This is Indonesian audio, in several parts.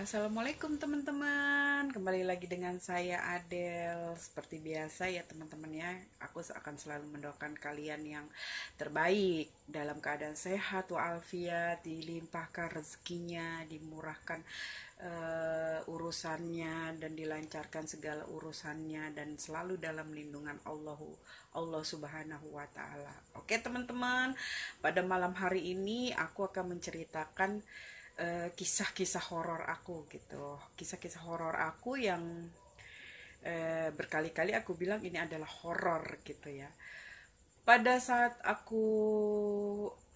Assalamualaikum teman-teman, kembali lagi dengan saya Adele. Seperti biasa ya teman-teman ya, aku akan selalu mendoakan kalian yang terbaik dalam keadaan sehat walafiat, dilimpahkan rezekinya, dimurahkan urusannya dan dilancarkan segala urusannya dan selalu dalam lindungan Allah Subhanahu wa taala. Oke teman-teman, pada malam hari ini aku akan menceritakan kisah-kisah horor aku gitu, kisah-kisah horor aku yang berkali-kali aku bilang ini adalah horor gitu ya. Pada saat aku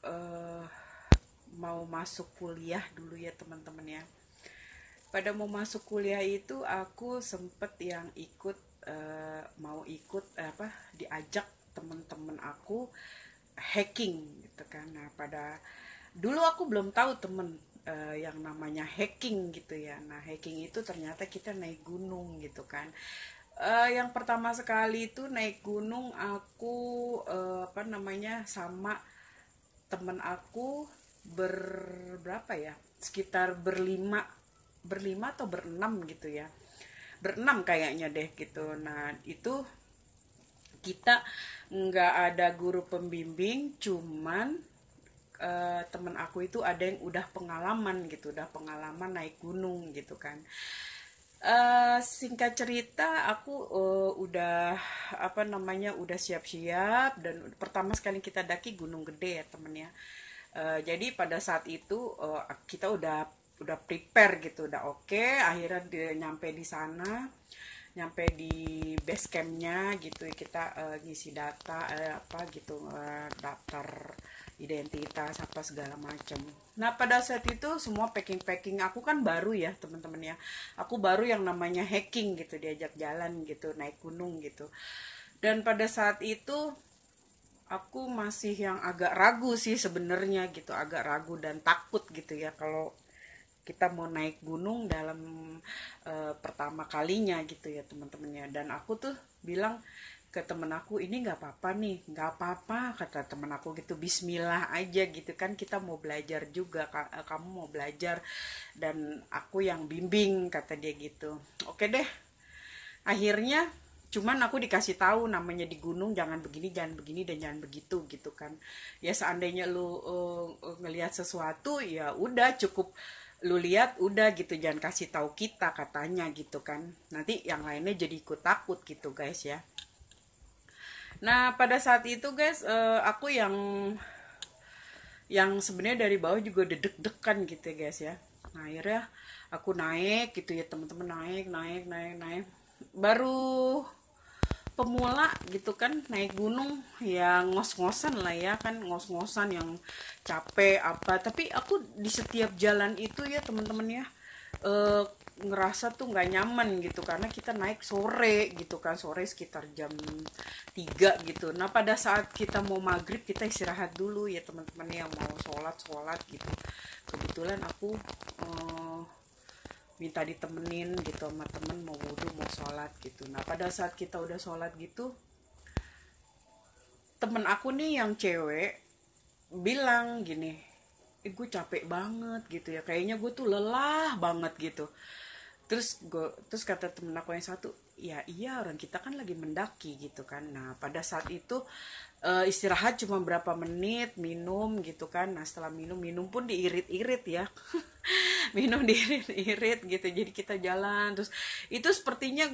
eh, mau masuk kuliah dulu ya teman-teman ya, pada mau masuk kuliah itu aku sempet yang ikut mau ikut diajak teman-teman aku hacking gitu kan. Nah pada dulu aku belum tahu temen yang namanya hacking gitu ya. Nah hacking itu ternyata kita naik gunung gitu kan. Yang pertama sekali itu naik gunung aku sama temen aku berberapa ya, sekitar berlima atau berenam gitu ya, berenam kayaknya deh gitu. Nah itu kita nggak ada guru pembimbing, cuman temen aku itu ada yang udah pengalaman gitu, udah pengalaman naik gunung gitu kan. Singkat cerita aku udah udah siap-siap dan pertama sekali kita daki Gunung Gede ya temen ya. Jadi pada saat itu kita udah prepare gitu, udah oke. Akhirnya nyampe di sana, nyampe di base campnya gitu kita ngisi data apa gitu, daftar identitas apa segala macam. Nah pada saat itu semua packing aku kan baru ya teman-teman ya, aku baru yang namanya hacking gitu, diajak jalan gitu, naik gunung gitu. Dan pada saat itu aku masih yang agak ragu sih sebenarnya gitu, agak ragu dan takut gitu ya kalau kita mau naik gunung dalam pertama kalinya gitu ya teman-temannya. Dan aku tuh bilang ke temen aku, ini nggak apa-apa nih, nggak apa-apa kata temen aku gitu, Bismillah aja gitu kan, kita mau belajar juga, kamu mau belajar dan aku yang bimbing kata dia gitu. Oke deh, akhirnya cuman aku dikasih tahu namanya di gunung jangan begini dan jangan begitu gitu kan. Ya seandainya lu ngelihat sesuatu ya udah cukup lu lihat udah gitu, jangan kasih tahu kita katanya gitu kan, nanti yang lainnya jadi ikut takut gitu guys ya. Nah pada saat itu guys aku yang sebenarnya dari bawah juga dedek-dekan gitu ya guys ya. Nah akhirnya aku naik gitu ya teman-teman, naik baru pemula gitu kan, naik gunung ya ngos-ngosan lah ya kan, ngos-ngosan yang capek apa, tapi aku di setiap jalan itu ya teman-teman ya eh, ngerasa tuh nggak nyaman gitu karena kita naik sore gitu kan, sore sekitar jam 3 gitu. Nah pada saat kita mau maghrib kita istirahat dulu ya teman-teman yang mau sholat gitu. Kebetulan aku minta ditemenin gitu sama temen, mau wudhu mau sholat gitu. Nah pada saat kita udah sholat gitu, temen aku nih yang cewek bilang gini, gue capek banget gitu ya, kayaknya gue tuh lelah banget gitu. Terus kata temen aku yang satu, ya iya orang kita kan lagi mendaki gitu kan. Nah pada saat itu istirahat cuma berapa menit, minum gitu kan. Nah setelah minum pun diirit-irit ya. Minum diirit-irit gitu, jadi kita jalan terus. Itu sepertinya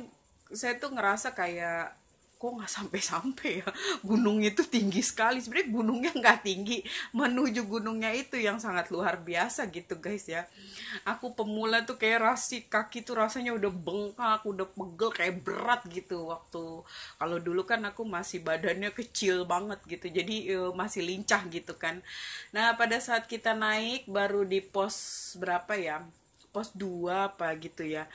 saya tuh ngerasa kayak kok nggak sampai-sampai ya, gunung itu tinggi sekali. Sebenarnya gunungnya nggak tinggi, menuju gunungnya itu yang sangat luar biasa gitu guys ya. Aku pemula tuh kayak kaki tuh rasanya udah bengkak, udah pegel, kayak berat gitu. Waktu kalau dulu kan aku masih badannya kecil banget gitu, jadi masih lincah gitu kan. Nah pada saat kita naik baru di pos berapa ya, pos 2 apa gitu ya.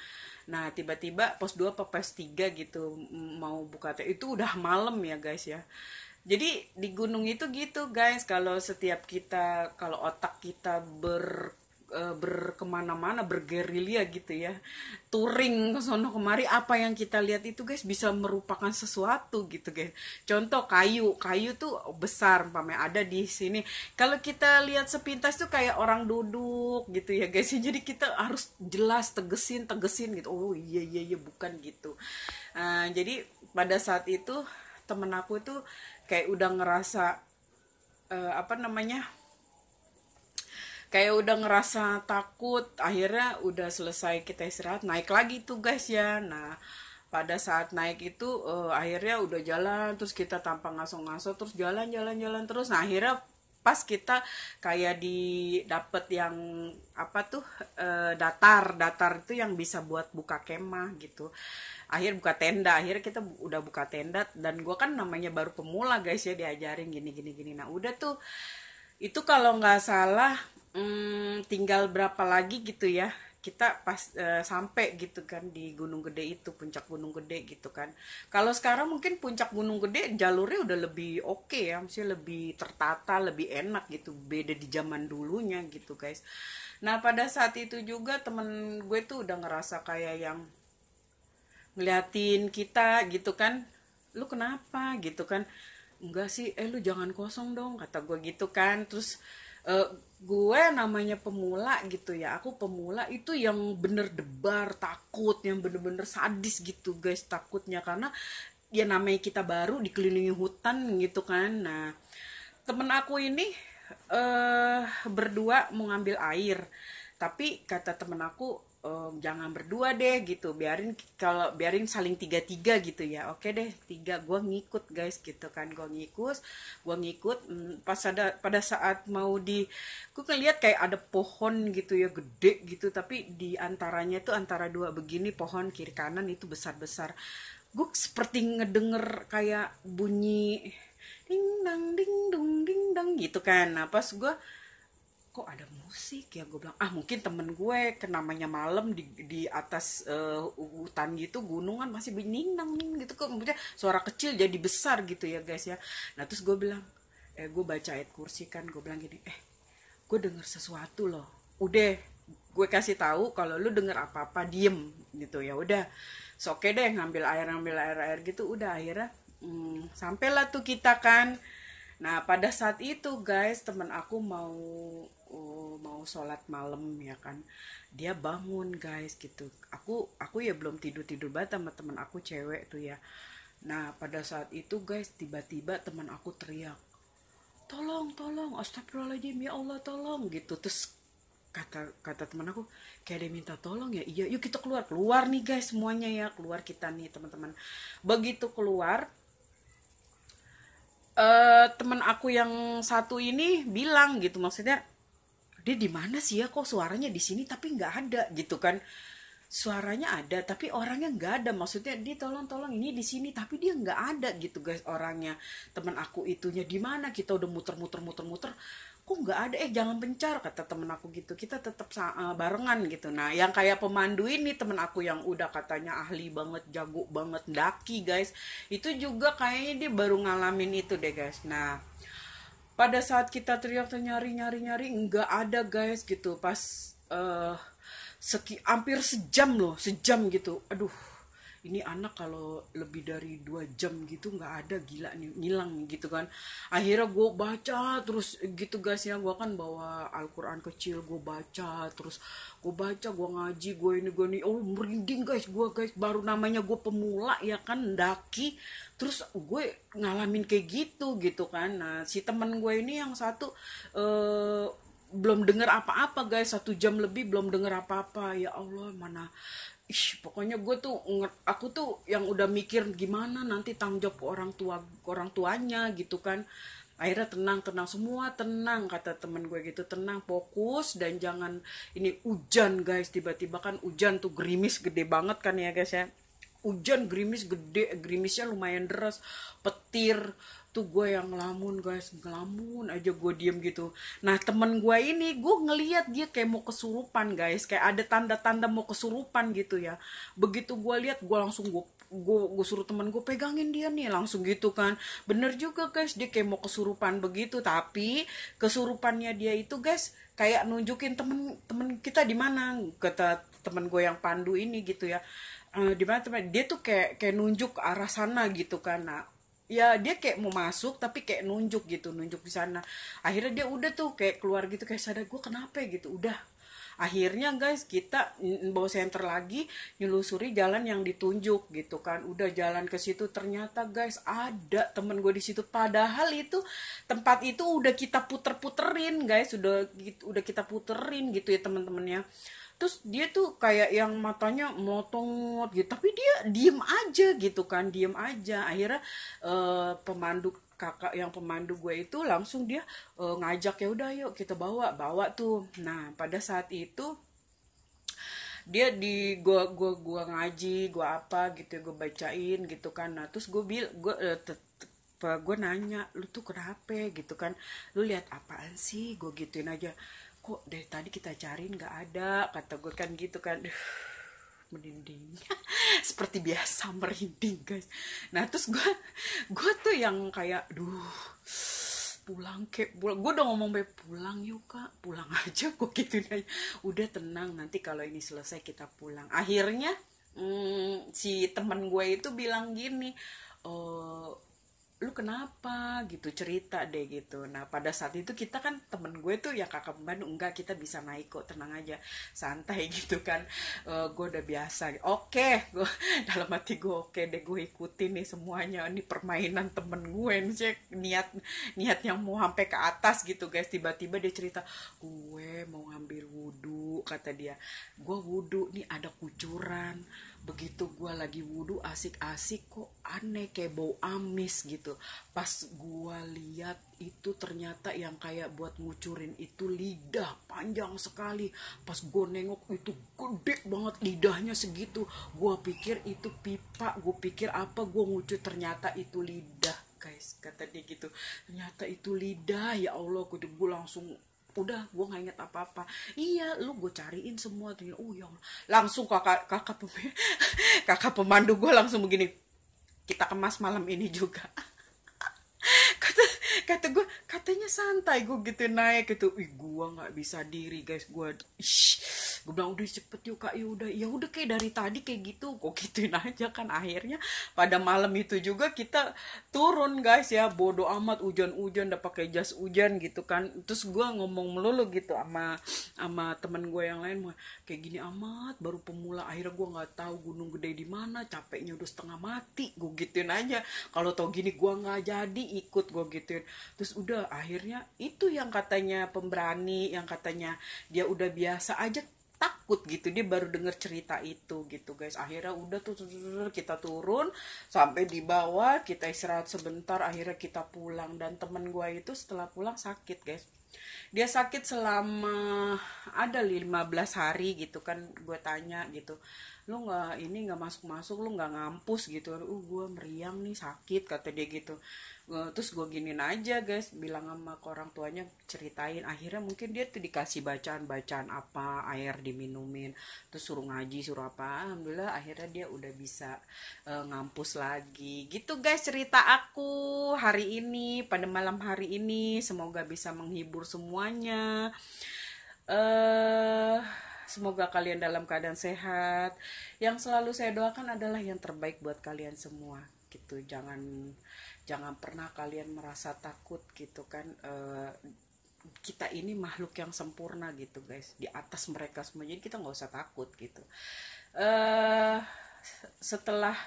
Nah tiba-tiba pos 2 apa pos 3 gitu mau buka teh, itu udah malam ya guys ya. Jadi di gunung itu gitu guys, kalau setiap kita, kalau otak kita berkemana-mana, bergerilya gitu ya, touring ke sono kemari. Apa yang kita lihat itu guys bisa merupakan sesuatu gitu guys. Contoh kayu tuh besar, umpamanya ada di sini, kalau kita lihat sepintas tuh kayak orang duduk gitu ya guys. Jadi kita harus jelas tegesin gitu, oh iya iya iya, bukan gitu. Jadi pada saat itu temen aku tuh kayak udah ngerasa apa namanya, kayak udah ngerasa takut. Akhirnya udah selesai kita istirahat, naik lagi tuh guys ya. Nah pada saat naik itu akhirnya udah jalan, terus kita tanpa ngaso-ngaso terus jalan terus. Nah akhirnya pas kita kayak dapet yang apa tuh, datar itu yang bisa buat buka kemah gitu. Buka tenda, akhirnya kita udah buka tenda. Dan gue kan namanya baru pemula guys ya, diajarin gini. Nah udah tuh, itu kalau nggak salah tinggal berapa lagi gitu ya, kita pas sampai gitu kan di Gunung Gede itu, puncak Gunung Gede gitu kan. Kalau sekarang mungkin puncak Gunung Gede jalurnya udah lebih oke ya, maksudnya lebih tertata, lebih enak gitu, beda di zaman dulunya gitu guys. Nah pada saat itu juga temen gue tuh udah ngerasa kayak yang ngeliatin kita gitu kan, lu kenapa gitu kan. Enggak sih, lu jangan kosong dong kata gue gitu kan. Terus gue namanya pemula gitu ya, aku pemula itu yang bener debar, takut, yang bener-bener sadis gitu guys takutnya, karena ya namanya kita baru dikelilingi hutan gitu kan. Nah temen aku ini berdua mau ngambil air, tapi kata temen aku, jangan berdua deh gitu, biarin saling tiga gitu ya. Oke deh, tiga. Gue ngikut guys gitu kan, gue ngikut. Pada saat mau gue ngeliat kayak ada pohon gitu ya, gede gitu, tapi di antaranya tuh antara dua begini pohon kiri kanan itu besar. Gue seperti ngedenger kayak bunyi ding dang gitu kan. Nah pas gue, kok ada musik ya, gue bilang mungkin temen gue namanya malam di atas hutan gitu, gunungan masih ning gitu, kok maksudnya suara kecil jadi besar gitu ya guys ya. Nah terus gue bilang, gue baca ayat kursi kan, gue bilang gini, gue denger sesuatu loh. Udah, gue kasih tahu kalau lu denger apa-apa diem gitu ya. Udah, oke deh, ngambil air gitu. Udah akhirnya sampailah tuh kita kan. Nah pada saat itu guys, temen aku mau sholat malam ya kan, dia bangun guys gitu. Aku ya belum tidur banget sama temen aku cewek tuh ya. Nah pada saat itu guys, tiba-tiba teman aku teriak, tolong, astagfirullahaladzim, ya Allah tolong gitu. Terus kata teman aku, kayak dia minta tolong ya. Iya, yuk kita keluar nih guys, semuanya ya keluar kita nih teman-teman. Begitu keluar, teman aku yang satu ini bilang gitu, maksudnya dia di mana sih ya, kok suaranya di sini tapi nggak ada gitu kan. Suaranya ada tapi orangnya nggak ada, maksudnya dia tolong ini di sini tapi dia nggak ada gitu guys orangnya. Teman aku itunya di mana, kita udah muter kok nggak ada. Jangan pencar kata temen aku gitu, kita tetap barengan gitu. Nah yang kayak pemandu ini temen aku yang udah katanya ahli banget, jago banget daki guys, itu juga kayaknya dia baru ngalamin itu deh guys. Nah pada saat kita teriak nyari nggak ada guys gitu. Pas hampir sejam gitu. Aduh, ini anak kalau lebih dari 2 jam gitu nggak ada, gila nih, ngilang gitu kan. Akhirnya gue baca terus gitu guys ya, gue kan bawa Al-Quran kecil, gue baca terus, gue ngaji, gue ini, oh merinding guys, gue guys baru namanya gue pemula ya kan, daki, terus gue ngalamin kayak gitu kan. Nah si teman gue ini yang satu belum denger apa-apa guys, 1 jam lebih belum denger apa-apa. Ya Allah, mana pokoknya aku tuh yang udah mikir gimana nanti tanggung jawab orang tuanya gitu kan. Akhirnya tenang semua, tenang kata temen gue gitu, tenang, fokus, dan jangan ini hujan guys. Tiba-tiba kan hujan tuh, gerimis gede banget kan ya guys ya, hujan gerimis gede, gerimisnya lumayan deras, petir tuh. Gue yang ngelamun guys, ngelamun aja gue diem gitu. Nah temen gue ini, gue ngeliat dia kayak mau kesurupan guys, kayak ada tanda-tanda mau kesurupan gitu ya. Begitu gue lihat, gue langsung gue suruh temen gue pegangin dia nih langsung gitu kan. Bener juga guys, dia kayak mau kesurupan begitu. Tapi kesurupannya dia itu guys kayak nunjukin temen kita di mana, kata temen gue yang Pandu ini gitu ya. Di mana teman dia tuh kayak nunjuk ke arah sana gitu kan. Nah, ya dia kayak mau masuk tapi kayak nunjuk gitu, nunjuk di sana. Akhirnya dia udah tuh kayak keluar gitu, kayak sadar gue kenapa ya gitu. Udah, akhirnya guys kita bawa senter lagi, nyelusuri jalan yang ditunjuk gitu kan. Udah jalan ke situ, ternyata guys ada temen gue di situ, padahal itu tempat itu udah kita puterin guys, udah kita puterin gitu ya teman-temannya. Terus dia tuh kayak yang matanya melotot gitu, tapi dia diem aja gitu kan, diem aja. Akhirnya pemandu kakak yang pemandu gue itu langsung dia ngajak, ya udah yuk kita bawa tuh. Nah pada saat itu dia di gua ngaji, gua apa gitu ya, gue bacain gitu kan. Nah terus gue nanya, lu tuh kenapa gitu kan, lu lihat apaan sih, gue gituin aja. Kok dari tadi kita cariin nggak ada, kata gue kan gitu kan. Merinding. Seperti biasa merinding guys. Nah terus gue tuh yang kayak pulang, gue udah ngomong pulang yuk kak, pulang aja, gue gituin aja. Udah tenang, nanti kalau ini selesai kita pulang. Akhirnya si teman gue itu bilang gini, lu kenapa gitu, cerita deh gitu. Nah pada saat itu kita kan, temen gue tuh ya kakak pembantu, enggak kita bisa naik kok, tenang aja, santai gitu kan. Gue udah biasa, oke, gue dalam hati gue oke deh, gue ikutin nih semuanya, ini permainan temen gue nih, cek niat yang mau sampai ke atas gitu guys. Tiba-tiba dia cerita, gue mau ngambil wudhu, kata dia. Gue wudhu nih ada kucuran, begitu gue lagi wudhu asik-asik kok aneh kayak bau amis gitu. Pas gue lihat itu ternyata yang kayak buat ngucurin itu lidah panjang sekali. Pas gue nengok itu gede banget lidahnya segitu. Gue pikir itu pipa, gue pikir apa, gue ngucur, ternyata itu lidah guys, kata dia gitu. Ternyata itu lidah, ya Allah, gue langsung udah, gue nggak inget apa-apa. Iya, lu gue cariin semua tuh. Oh ya Allah, langsung kakak pemandu gue langsung begini, kita kemas malam ini juga. kata gue, katanya santai, gue gitu naik gitu. Gue nggak bisa diri guys, gue bilang udah cepet yuk kak, ya udah kayak dari tadi kayak gitu, kok gituin aja kan. Akhirnya pada malam itu juga kita turun guys ya, bodo amat hujan-hujan, udah pakai jas hujan gitu kan. Terus gue ngomong melulu gitu sama temen gue yang lain, kayak gini amat, baru pemula. Akhirnya gue nggak tahu Gunung Gede di mana, capeknya udah setengah mati, gue gituin aja. Kalau tau gini gue nggak jadi ikut, gue gituin. Terus udah akhirnya itu yang katanya pemberani, yang katanya dia udah biasa aja takut gitu, dia baru denger cerita itu gitu guys. Akhirnya udah tuh kita turun sampai di bawah, kita istirahat sebentar, akhirnya kita pulang. Dan temen gue itu setelah pulang sakit guys, dia sakit selama ada 15 hari gitu kan. Gue tanya gitu, lu nggak masuk lu nggak ngampus gitu. Gue meriang nih, sakit, kata dia gitu. Terus gue giniin aja guys, bilang sama ke orang tuanya, ceritain. Akhirnya mungkin dia tuh dikasih bacaan apa, air diminumin, terus suruh ngaji, suruh apa. Alhamdulillah akhirnya dia udah bisa ngampus lagi gitu guys. Cerita aku hari ini, pada malam hari ini, semoga bisa menghibur semuanya. Semoga kalian dalam keadaan sehat. Yang selalu saya doakan adalah yang terbaik buat kalian semua gitu. Jangan pernah kalian merasa takut gitu kan. Kita ini makhluk yang sempurna gitu guys, di atas mereka semua, jadi kita nggak usah takut gitu. Setelah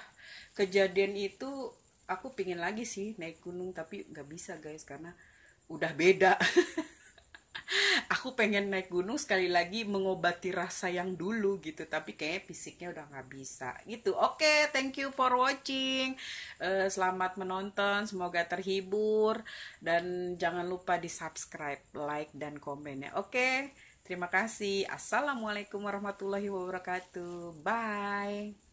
kejadian itu aku pingin lagi sih naik gunung, tapi nggak bisa guys karena udah beda. Aku pengen naik gunung sekali lagi mengobati rasa yang dulu gitu, tapi kayaknya fisiknya udah nggak bisa gitu. Oke, thank you for watching. Selamat menonton, semoga terhibur, dan jangan lupa di subscribe, like, dan komen ya. Oke, terima kasih. Assalamualaikum warahmatullahi wabarakatuh. Bye.